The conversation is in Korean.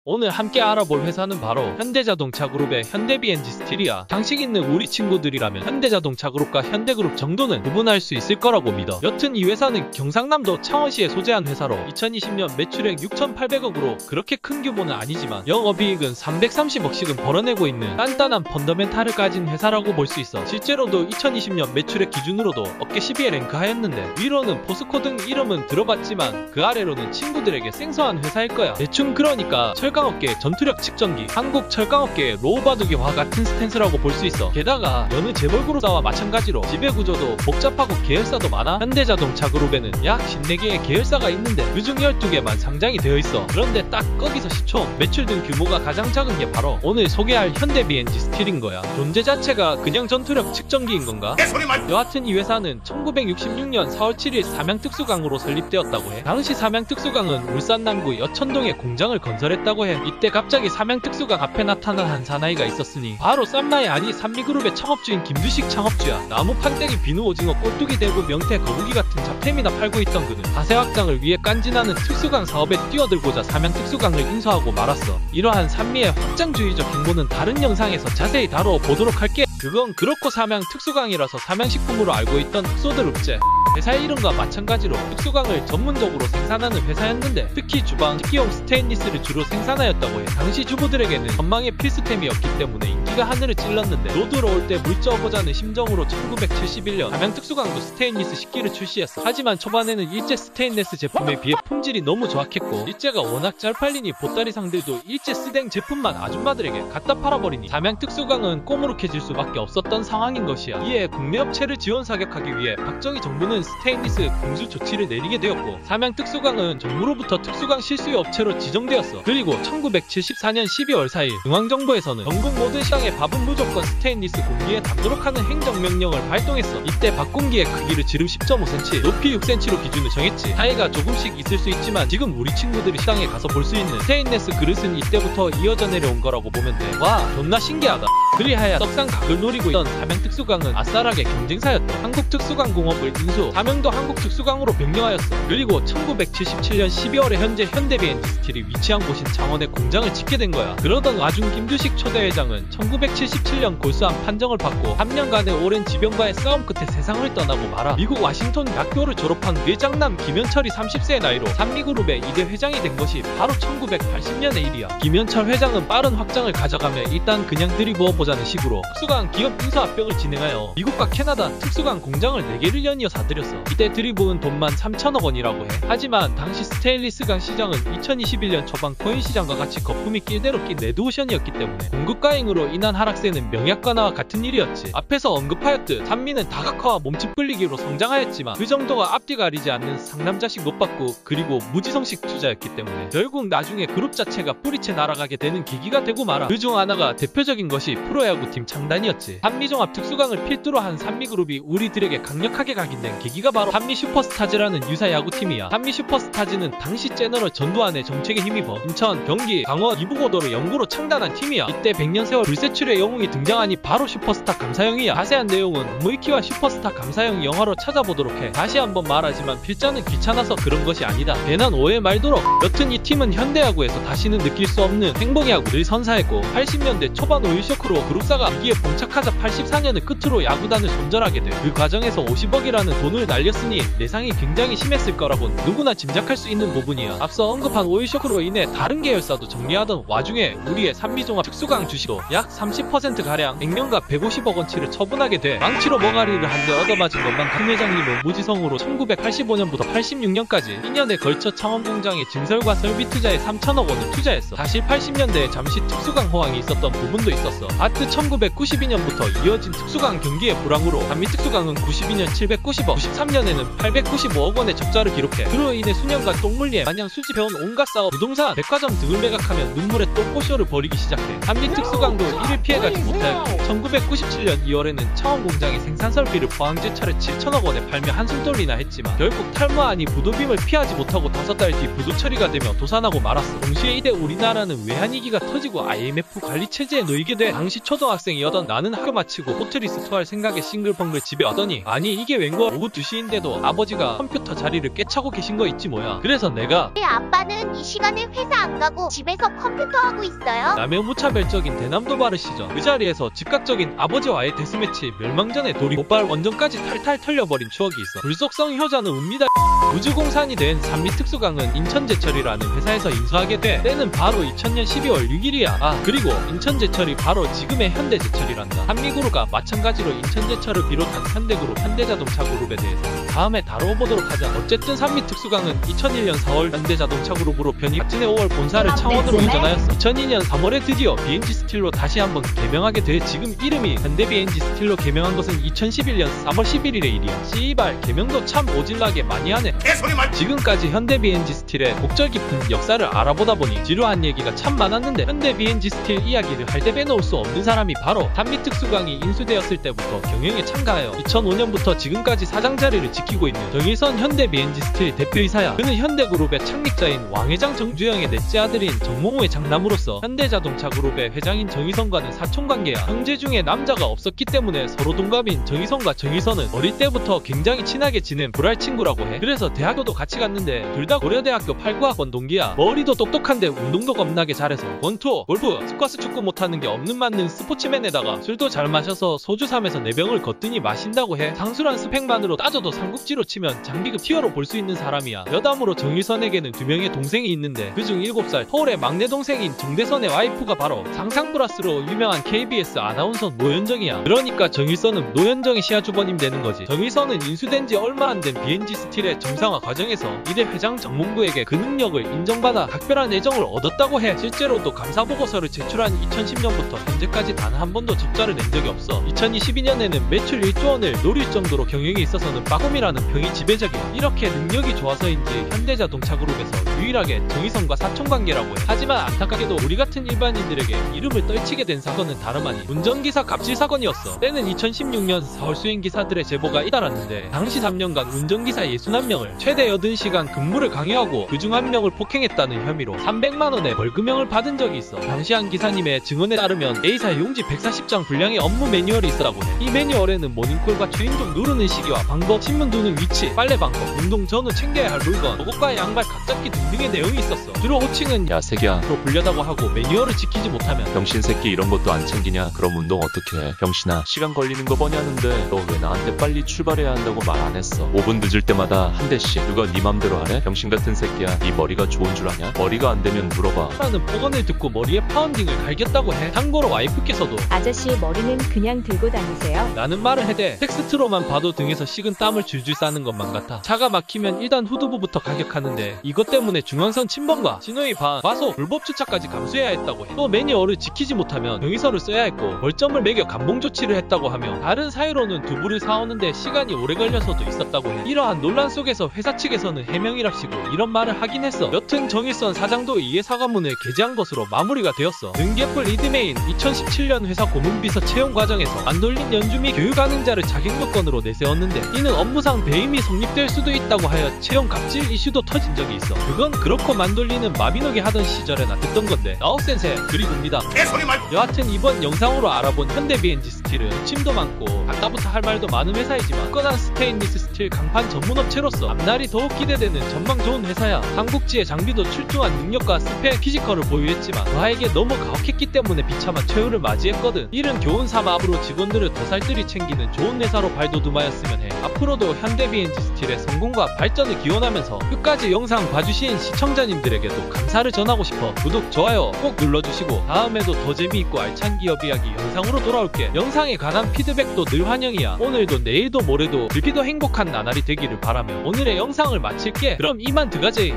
오늘 함께 알아볼 회사는 바로 현대자동차그룹의 현대비엔지 스틸이야. 당식 있는 우리 친구들이라면 현대자동차그룹과 현대그룹 정도는 구분할 수 있을 거라고 믿어. 여튼 이 회사는 경상남도 창원시에 소재한 회사로 2020년 매출액 6,800억으로 그렇게 큰 규모는 아니지만 영업이익은 330억씩은 벌어내고 있는 단단한 펀더멘탈을 가진 회사라고 볼 수 있어. 실제로도 2020년 매출액 기준으로도 업계 10위에 랭크하였는데 위로는 포스코 등 이름은 들어봤지만 그 아래로는 친구들에게 생소한 회사일 거야. 대충 그러니까 철강업계의 전투력 측정기, 한국 철강업계의 로우바둑이와 같은 스탠스라고 볼 수 있어. 게다가 여느 재벌그룹사와 마찬가지로 지배구조도 복잡하고 계열사도 많아. 현대자동차그룹에는 약 14개의 계열사가 있는데 그중 12개만 상장이 되어 있어. 그런데 딱 거기서 시총, 매출 등 규모가 가장 작은 게 바로 오늘 소개할 현대비엔지 스틸인 거야. 존재 자체가 그냥 전투력 측정기인 건가? 여하튼 이 회사는 1966년 4월 7일 삼양특수강으로 설립되었다고 해. 당시 삼양특수강은 울산 남구 여천동에 공장을 건설했다고 해. 이때 갑자기 삼양특수강 앞에 나타난 한 사나이가 있었으니 바로 쌈나의 아니 삼미그룹의 창업주인 김두식 창업주야. 나무 판때기, 비누, 오징어, 꼴뚜기, 대구, 명태, 거북이 같은 잡템이나 팔고 있던 그는 자세 확장을 위해 깐지나는 특수강 사업에 뛰어들고자 삼양특수강을 인수하고 말았어. 이러한 삼미의 확장주의적 행보는 다른 영상에서 자세히 다뤄보도록 할게. 그건 그렇고 삼양특수강이라서 삼양식품으로 알고 있던 흑소드룹제 회사의 이름과 마찬가지로 특수강을 전문적으로 생산하는 회사였는데 특히 주방, 식기용 스테인리스를 주로 생산하였다고 해. 당시 주부들에게는 전망의 필수템이었기 때문에 인기가 하늘을 찔렀는데 노 들어올 때 물 쪄보자는 심정으로 1971년 삼양특수강도 스테인리스 식기를 출시했어. 하지만 초반에는 일제 스테인리스 제품에 비해 품질이 너무 조악했고 일제가 워낙 잘 팔리니 보따리상들도 일제 스댕 제품만 아줌마들에게 갖다 팔아버리니 삼양특수강은 꼬무룩해질 수밖에 없었던 상황인 것이야. 이에 국내 업체를 지원 사격하기 위해 박정희 정부는 스테인리스 공수 조치를 내리게 되었고 삼양특수강은 정부로부터 특수강 실수요 업체로 지정되었어. 그리고 1974년 12월 4일 중앙정부에서는 전국 모든 시장에 밥은 무조건 스테인리스 공기에 담도록 하는 행정명령을 발동했어. 이때 밥 공기의 크기를 지름 10.5cm, 높이 6cm로 기준을 정했지. 차이가 조금씩 있을 수 있지만 지금 우리 친구들이 시장에 가서 볼 수 있는 스테인리스 그릇은 이때부터 이어져 내려온 거라고 보면 돼. 와, 존나 신기하다. 그리하여 떡상 각을 노리고 있던 삼양특수강은 아싸라게 경쟁사였던 한국특수강공업을 인수, 사명도 한국특수강으로 변경하였어. 그리고 1977년 12월에 현재 현대비엔지 스틸이 위치한 곳인 창원에 공장을 짓게 된 거야. 그러던 와중 김두식 초대회장은 1977년 골수암 판정을 받고 3년간의 오랜 지병과의 싸움 끝에 세상을 떠나고 말아. 미국 와싱턴 대학교를 졸업한 회장남 김현철이 30세의 나이로 삼미그룹의 2대 회장이 된 것이 바로 1980년의 일이야. 김현철 회장은 빠른 확장을 가져가며 일단 그냥 들이부어보자는 식으로 특수강 기업 인수합병을 진행하여 미국과 캐나다 특수강 공장을 4개를 연이어 사들였어. 이때 들이부은 돈만 3천억 원이라고 해. 하지만 당시 스테인리스강 시장은 2021년 초반 코인 시장과 같이 거품이 낄대로 낀 레드오션이었기 때문에 공급 과잉으로 인한 하락세는 명약과나와 같은 일이었지. 앞에서 언급하였듯 삼미는 다각화와 몸집 불리기로 성장하였지만 그 정도가 앞뒤 가리지 않는 상남자식 노빠꾸 그리고 무지성식 투자였기 때문에 결국 나중에 그룹 자체가 뿌리채 날아가게 되는 계기가 되고 말아. 그중 하나가 대표적인 것이 프로야구팀 창단이었지. 삼미종합 특수강을 필두로 한 삼미그룹이 우리들에게 강력하게 각인된 계기가 바로 삼미슈퍼스타즈라는 유사 야구팀이야. 삼미슈퍼스타즈는 당시 제너럴 전두환의 정책에 힘입어 인천, 경기, 강원, 이부고도를 연구로 창단한 팀이야. 이때 100년 세월 불세출의 영웅이 등장하니 바로 슈퍼스타 감사형이야. 자세한 내용은 무이키와 슈퍼스타 감사형 영화로 찾아보도록 해. 다시 한번 말하지만 필자는 귀찮아서 그런 것이 아니다. 괜한 오해 말도록. 여튼 이 팀은 현대야구에서 다시는 느낄 수 없는 행복야구를 선사했고 80년대 초반 오일쇼크로 그룹사가 위기에 봉착하자 84년을 끝으로 야구단을 손절하게 돼. 그 과정에서 50억이라는 돈을 날렸으니 내상이 굉장히 심했을 거라고 누구나 짐작할 수 있는 부분이야. 앞서 언급한 오일쇼크로 인해 다른 계열사도 정리하던 와중에 우리의 삼미종합 특수강 주식도 약 30%가량 액면가 150억 원치를 처분하게 돼. 망치로 머가리를 한 대 얻어맞은 것만 강 회장님은 무지성으로 1985년부터 86년까지 2년에 걸쳐 창원공장의 증설과 설비 투자에 3천억 원을 투자했어. 사실 80년대에 잠시 특수강 호황이 있었던 부분도 있었어. 아트 1992년부터 이어진 특수강 경기의 불황으로 삼미특수강은 92년 790억, 93년에는 895억 원의 적자를 기록해. 그로 인해 수년간 똥물리에 마냥 수집해온 온갖 사업, 부동산, 백화점 등을 매각하며 눈물의 똥꼬쇼를 벌이기 시작해. 삼미특수강도 이를 피해가지 못하였고 1997년 2월에는 창원공장이 생산설비를 포항제철에 7천억 원에 팔며 한숨 돌리나 했지만 결국 탈모하니 부도빔을 피하지 못하고 5달 뒤 부도 처리가 되며 도산하고 말았어. 동시에 이때 우리나라는 외환위기가 터지고 IMF 관리체제에 놓이게 돼. 당시 초등학생이었던 나는 학교 마치고 포트리스 투어할 생각에 싱글벙글 집에 왔더니 아니 이게 웬거 오후 2시인데도 아버지가 컴퓨터 자리를 꿰차고 계신 거 있지 뭐야. 그래서 내가 내 아빠는 이 시간에 회사 안 가고 집에서 컴퓨터 하고 있어요. 남의 무차별적인 대남도 바르시죠. 그 자리에서 즉각적인 아버지와의 데스매치 멸망전에 돌이 곧발 원전까지 탈탈 털려버린 추억이 있어. 불속성 효자는 웁니다. 우주공산이 된 산미특수강은 인천제철이라는 회사에서 인수하게 돼. 때는 바로 2000년 12월 6일이야. 아 그리고 인천제철이 바로 지금의 현대제철이란다. 한미그룹과 마찬가지로 인천제철을 비롯한 현대그룹, 현대자동차그룹에 대해서 다음에 다뤄보도록 하자. 어쨌든 산미특수강은 2001년 4월 현대자동차그룹으로 편입, 박진해 5월 본사를 창원으로 이전하였어. 2002년 3월에 드디어 BNG 스틸로 다시 한번 개명하게 돼. 지금 이름이 현대 BNG 스틸로 개명한 것은 2011년 3월 11일의 일이야. 씨발 개명도 참 오질나게 많이 하네. 지금까지 현대 BNG 스틸의 목적 깊은 역사를 알아보다 보니 지루한 얘기가 참 많았는데 현대 BNG 스틸 이야기를 할 때 빼놓을 수 없는 사람이 바로 산미특수강이 인수되었을 때부터 경영에 참가하여 2005년부터 지금까지 사장 자리를 지키고 있는 정일선 현대 BNG 스틸 대표이사야. 그는 현대그룹의 창립자인 왕회장 정주영의 넷째 아들인 정몽호의 장남으로서 현대자동차그룹의 회장인 정일선과는 사촌관계야. 형제 중에 남자가 없었기 때문에 서로 동갑인 정일선과 정일선은 어릴 때부터 굉장히 친하게 지낸 불알 친구라고 해. 그래서 대학교도 같이 갔는데 둘 다 고려대학교 89학번 동기야. 머리도 똑똑한데 운동도 겁나게 잘해서 권투, 골프, 스쿼스, 축구 못하는 게 없는 맞는 스포츠맨에다가 술도 잘 마셔서 소주 3에서 4병을 거뜬히 마신다고 해. 상술한 스펙만으로 따져도 삼국지로 치면 장비급 티어로 볼 수 있는 사람이야. 여담으로 정일선에게는 2명의 동생이 있는데 그중 7살 터울의 막내 동생인 정대선의 와이프가 바로 상상플러스로 유명한 KBS 아나운서 노현정이야. 그러니까 정일선은 노현정의 시아주버님 되는 거지. 정일선은 인수된 지 얼마 안 된 BNG 스틸의 정상화 과정에서 이대 회장 정몽구에게 그 능력을 인정받아 각별한 애정을 얻었다고 해. 실제로도 감사보고서를 제출한 2010년부터 현재까지 단 한 번도 적자를 낸 적이 없어. 2022년에는 매출 1조 원을 노릴 정도로 경영에 있어서는 빠꿈이라는 평이 지배적이야. 이렇게 능력이 좋아서인지 현대자동차그룹에서 유일하게 정의선과 사촌관계라고 해. 하지만 안타깝게도 우리 같은 일반인들에게 이름을 떨치게 된 사건은 다름 아닌 운전기사 갑질 사건이었어. 때는 2016년 4월 수행기사들의 제보가 잇따랐는데 당시 3년간 운전기사 61명을 최대 80시간 근무를 강요하고 그중 1명을 폭행했다는 혐의로 300만원의 벌금형을 받은 적이 있어. 당시 한 기사님의 증언에 따르면 A사 용지 140장 분량의 업무 매뉴얼이 있었다고 해. 이 매뉴얼에는 모닝콜과 최인종 누르는 시기와 방법, 신문 두는 위치, 빨래 방법, 운동 전후 챙겨야 할 물건, 속옷과 양발 각 잡기 등등의 내용이 있었어. 주로 호칭은 야 새끼야 로 불려다고 하고 매뉴얼을 지키지 못하면 병신 새끼 이런 것도 안 챙기냐? 그럼 운동 어떻게 해? 병신아 시간 걸리는 거 뻔히 하는데 너 왜 나한테 빨리 출발해야 한다고 말 안 했어? 5분 늦을 때마다 한 대씩. 누가 네 맘대로 하래? 병신 같은 새끼야. 네 머리가 좋은 줄 아냐? 머리가 안 되면 물어봐. 라는 폭언을 듣고 머리에 파운딩을 갈겼다고 해. 참고로 와이프께서도 아저씨 머리는 그냥 들고 다니세요. 라는 말을 해대. 텍스트로만 봐도 등에서 식은 땀을 줄줄 싸는 것만 같아. 차가 막히면 일단 후두부부터 가격하는데 이것 때문에 중앙선 침범과 신호위 반, 과속, 불법 주차까지 감수해야 했다고 해. 또 매뉴얼을 지키지 못하면 경위서를 써야 했고 벌점을 매겨 감봉 조치를 했다고 하며 다른 사유로는 두부를 사오는데 시간이 오래 걸려서도 있었다고 해. 이러한 논란 속에서 회사 측에서는 해명이랍시고 이런 말을 하긴 했어. 여튼 정일선 사장도 이에 사과문을 게재한 것으로 마무리가 되었어. 능계풀 리드메인 2017년 회사 고문비서 채용 과정에서 만돌린 연주 및 교육 가능자를 자격 요건으로 내세웠는데 이는 업무상 배임이 성립될 수도 있다고 하여 채용 갑질 이슈도 터진 적이 있어. 그건 그렇고 만돌리는 마비노기 하던 시절에나 듣던 건데 나옥센세 그리고입니다. 여하튼 이번 영상으로 알아본 현대 BNG 스틸은 침도 많고 아까부터 할 말도 많은 회사이지만 끈한 스테인리스 스틸 강판 전문업체로서 앞날이 더욱 기대되는 전망 좋은 회사야. 삼국지의 장비도 출중한 능력과 스펙 피지컬을 보유했지만 그하에게 너무 가혹했기 때문에 비참한 최후를 맞이했거든. 이른 교훈 삼아 앞으로 직원들을 더 살뜰히 챙기는 좋은 회사로 발돋움하였으면 해. 앞으로도 현대 BNG 스틸의 성공과 발전을 기원하면서 끝까지 영상 봐주신 시청자님들에게도 감사를 전하고 싶어 구독, 좋아요 꼭 눌러주시고 다음에도 더 재미있고 알찬 기업 이야기 영상으로 돌아올게. 영상에 관한 피드백도 늘 환영이야. 오늘도 내일도 모레도 불피도 행복한 나날이 되기를 바라며 오늘의 영상을 마칠게. 그럼 이만 들어가지.